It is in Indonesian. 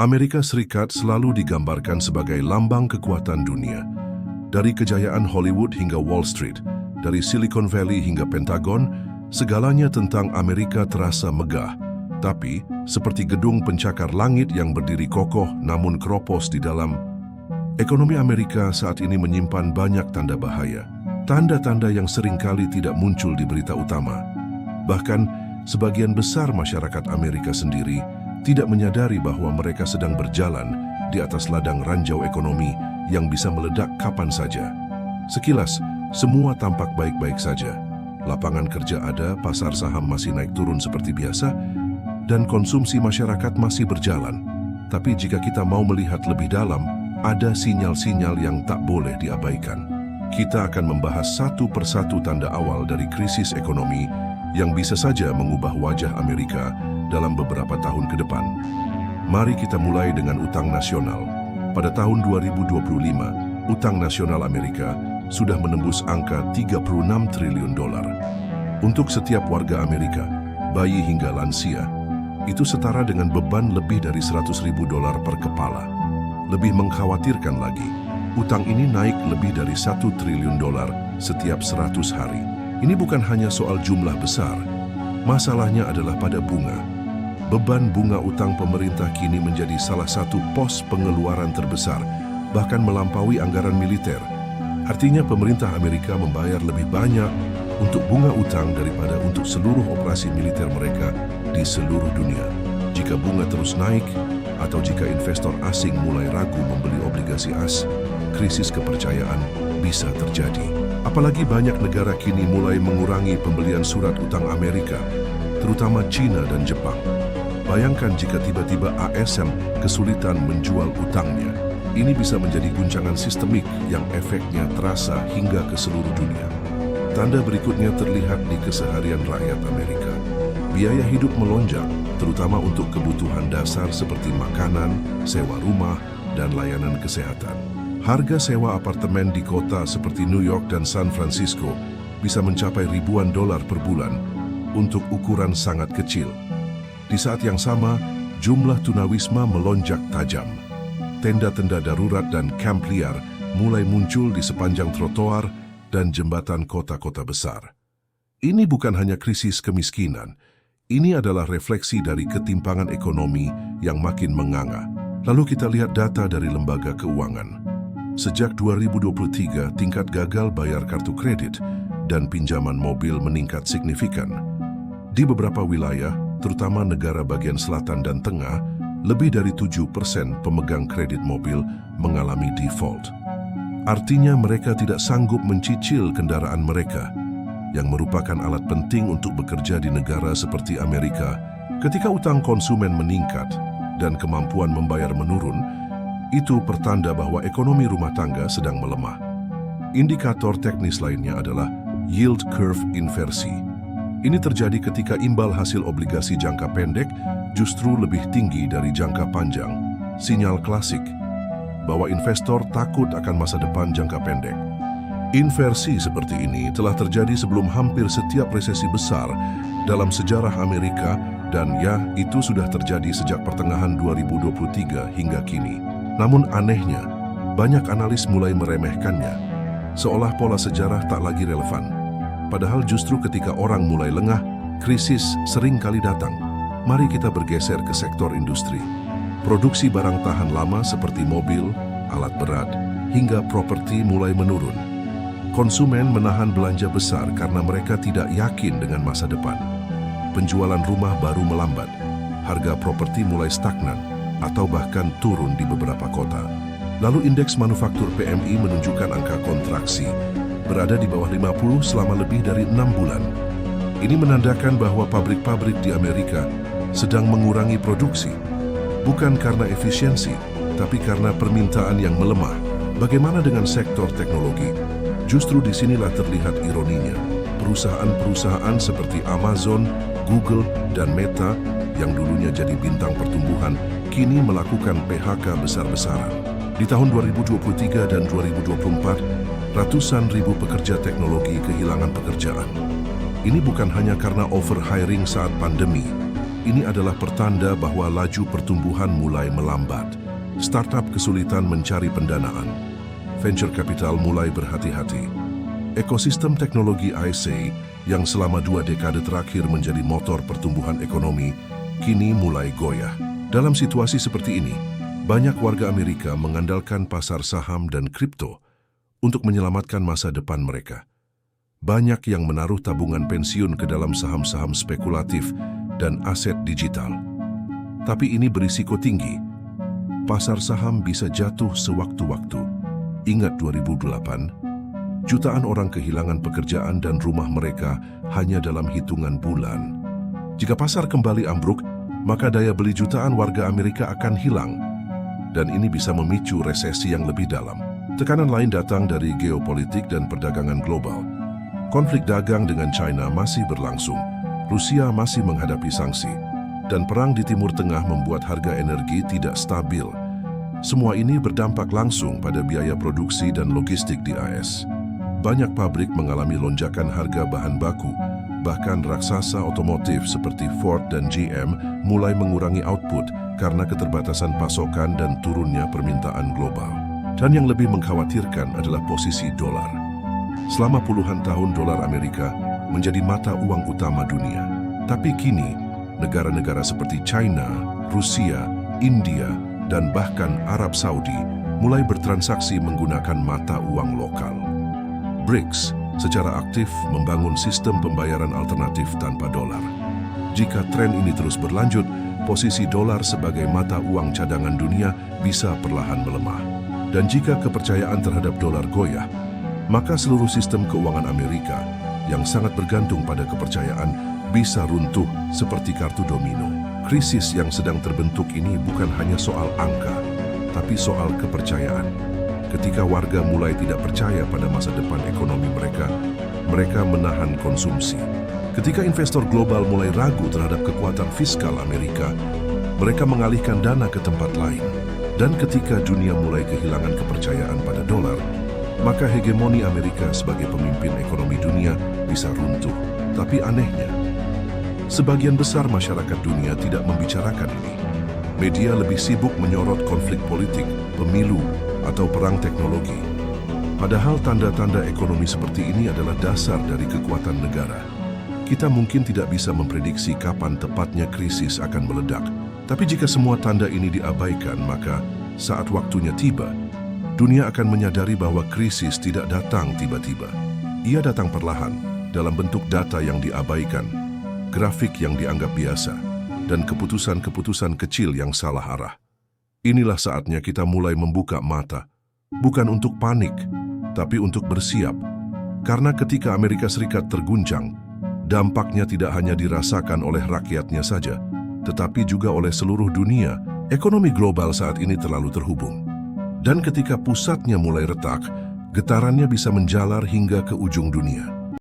Amerika Serikat selalu digambarkan sebagai lambang kekuatan dunia. Dari kejayaan Hollywood hingga Wall Street, dari Silicon Valley hingga Pentagon, segalanya tentang Amerika terasa megah. Tapi, seperti gedung pencakar langit yang berdiri kokoh namun keropos di dalam, ekonomi Amerika saat ini menyimpan banyak tanda bahaya. Tanda-tanda yang seringkali tidak muncul di berita utama. Bahkan, sebagian besar masyarakat Amerika sendiri tidak menyadari bahwa mereka sedang berjalan di atas ladang ranjau ekonomi yang bisa meledak kapan saja. Sekilas, semua tampak baik-baik saja. Lapangan kerja ada, pasar saham masih naik turun seperti biasa, dan konsumsi masyarakat masih berjalan. Tapi jika kita mau melihat lebih dalam, ada sinyal-sinyal yang tak boleh diabaikan. Kita akan membahas satu persatu tanda awal dari krisis ekonomi yang bisa saja mengubah wajah Amerika dalam beberapa tahun ke depan. Mari kita mulai dengan utang nasional. Pada tahun 2025, utang nasional Amerika sudah menembus angka 36 triliun dolar. Untuk setiap warga Amerika, bayi hingga lansia, itu setara dengan beban lebih dari 100 ribu dolar per kepala. Lebih mengkhawatirkan lagi, utang ini naik lebih dari 1 triliun dolar setiap 100 hari. Ini bukan hanya soal jumlah besar, masalahnya adalah pada bunga. Beban bunga utang pemerintah kini menjadi salah satu pos pengeluaran terbesar, bahkan melampaui anggaran militer. Artinya pemerintah Amerika membayar lebih banyak untuk bunga utang daripada untuk seluruh operasi militer mereka di seluruh dunia. Jika bunga terus naik, atau jika investor asing mulai ragu membeli obligasi AS, krisis kepercayaan bisa terjadi. Apalagi banyak negara kini mulai mengurangi pembelian surat utang Amerika, terutama China dan Jepang. Bayangkan jika tiba-tiba ASM kesulitan menjual utangnya. Ini bisa menjadi guncangan sistemik yang efeknya terasa hingga ke seluruh dunia. Tanda berikutnya terlihat di keseharian rakyat Amerika. Biaya hidup melonjak, terutama untuk kebutuhan dasar seperti makanan, sewa rumah, dan layanan kesehatan. Harga sewa apartemen di kota seperti New York dan San Francisco bisa mencapai ribuan dolar per bulan untuk ukuran sangat kecil. Di saat yang sama, jumlah tunawisma melonjak tajam. Tenda-tenda darurat dan kamp liar mulai muncul di sepanjang trotoar dan jembatan kota-kota besar. Ini bukan hanya krisis kemiskinan, ini adalah refleksi dari ketimpangan ekonomi yang makin menganga. Lalu kita lihat data dari lembaga keuangan. Sejak 2023, tingkat gagal bayar kartu kredit dan pinjaman mobil meningkat signifikan. Di beberapa wilayah, terutama negara bagian selatan dan tengah, lebih dari 7% pemegang kredit mobil mengalami default. Artinya mereka tidak sanggup mencicil kendaraan mereka, yang merupakan alat penting untuk bekerja di negara seperti Amerika. Ketika utang konsumen meningkat dan kemampuan membayar menurun, itu pertanda bahwa ekonomi rumah tangga sedang melemah. Indikator teknis lainnya adalah yield curve inversi. Ini terjadi ketika imbal hasil obligasi jangka pendek justru lebih tinggi dari jangka panjang. Sinyal klasik bahwa investor takut akan masa depan jangka pendek. Inversi seperti ini telah terjadi sebelum hampir setiap resesi besar dalam sejarah Amerika, dan ya, itu sudah terjadi sejak pertengahan 2023 hingga kini. Namun anehnya, banyak analis mulai meremehkannya, seolah pola sejarah tak lagi relevan. Padahal justru ketika orang mulai lengah, krisis sering kali datang. Mari kita bergeser ke sektor industri. Produksi barang tahan lama seperti mobil, alat berat, hingga properti mulai menurun. Konsumen menahan belanja besar karena mereka tidak yakin dengan masa depan. Penjualan rumah baru melambat, harga properti mulai stagnan, atau bahkan turun di beberapa kota. Lalu indeks manufaktur PMI menunjukkan angka kontraksi, berada di bawah 50 selama lebih dari 6 bulan. Ini menandakan bahwa pabrik-pabrik di Amerika sedang mengurangi produksi, bukan karena efisiensi, tapi karena permintaan yang melemah. Bagaimana dengan sektor teknologi? Justru disinilah terlihat ironinya. Perusahaan-perusahaan seperti Amazon, Google, dan Meta yang dulunya jadi bintang pertumbuhan, kini melakukan PHK besar-besaran. Di tahun 2023 dan 2024, ratusan ribu pekerja teknologi kehilangan pekerjaan. Ini bukan hanya karena overhiring saat pandemi, ini adalah pertanda bahwa laju pertumbuhan mulai melambat. Startup kesulitan mencari pendanaan. Venture capital mulai berhati-hati. Ekosistem teknologi IC yang selama 2 dekade terakhir menjadi motor pertumbuhan ekonomi, kini mulai goyah. Dalam situasi seperti ini, banyak warga Amerika mengandalkan pasar saham dan kripto untuk menyelamatkan masa depan mereka. Banyak yang menaruh tabungan pensiun ke dalam saham-saham spekulatif dan aset digital. Tapi ini berisiko tinggi. Pasar saham bisa jatuh sewaktu-waktu. Ingat 2008, jutaan orang kehilangan pekerjaan dan rumah mereka hanya dalam hitungan bulan. Jika pasar kembali ambruk, maka daya beli jutaan warga Amerika akan hilang. Dan ini bisa memicu resesi yang lebih dalam. Tekanan lain datang dari geopolitik dan perdagangan global. Konflik dagang dengan China masih berlangsung, Rusia masih menghadapi sanksi, dan perang di Timur Tengah membuat harga energi tidak stabil. Semua ini berdampak langsung pada biaya produksi dan logistik di AS. Banyak pabrik mengalami lonjakan harga bahan baku, bahkan raksasa otomotif seperti Ford dan GM mulai mengurangi output karena keterbatasan pasokan dan turunnya permintaan global. Dan yang lebih mengkhawatirkan adalah posisi dolar. Selama puluhan tahun dolar Amerika menjadi mata uang utama dunia. Tapi kini, negara-negara seperti China, Rusia, India, dan bahkan Arab Saudi mulai bertransaksi menggunakan mata uang lokal. BRICS secara aktif membangun sistem pembayaran alternatif tanpa dolar. Jika tren ini terus berlanjut, posisi dolar sebagai mata uang cadangan dunia bisa perlahan melemah. Dan jika kepercayaan terhadap dolar goyah, maka seluruh sistem keuangan Amerika yang sangat bergantung pada kepercayaan bisa runtuh seperti kartu domino. Krisis yang sedang terbentuk ini bukan hanya soal angka, tapi soal kepercayaan. Ketika warga mulai tidak percaya pada masa depan ekonomi mereka menahan konsumsi. Ketika investor global mulai ragu terhadap kekuatan fiskal Amerika, mereka mengalihkan dana ke tempat lain. Dan ketika dunia mulai kehilangan kepercayaan pada dolar, maka hegemoni Amerika sebagai pemimpin ekonomi dunia bisa runtuh. Tapi anehnya, sebagian besar masyarakat dunia tidak membicarakan ini. Media lebih sibuk menyorot konflik politik, pemilu, atau perang teknologi. Padahal tanda-tanda ekonomi seperti ini adalah dasar dari kekuatan negara. Kita mungkin tidak bisa memprediksi kapan tepatnya krisis akan meledak. Tapi jika semua tanda ini diabaikan, maka saat waktunya tiba, dunia akan menyadari bahwa krisis tidak datang tiba-tiba. Ia datang perlahan, dalam bentuk data yang diabaikan, grafik yang dianggap biasa, dan keputusan-keputusan kecil yang salah arah. Inilah saatnya kita mulai membuka mata, bukan untuk panik, tapi untuk bersiap. Karena ketika Amerika Serikat terguncang, dampaknya tidak hanya dirasakan oleh rakyatnya saja, tetapi juga oleh seluruh dunia. Ekonomi global saat ini terlalu terhubung. Dan ketika pusatnya mulai retak, getarannya bisa menjalar hingga ke ujung dunia.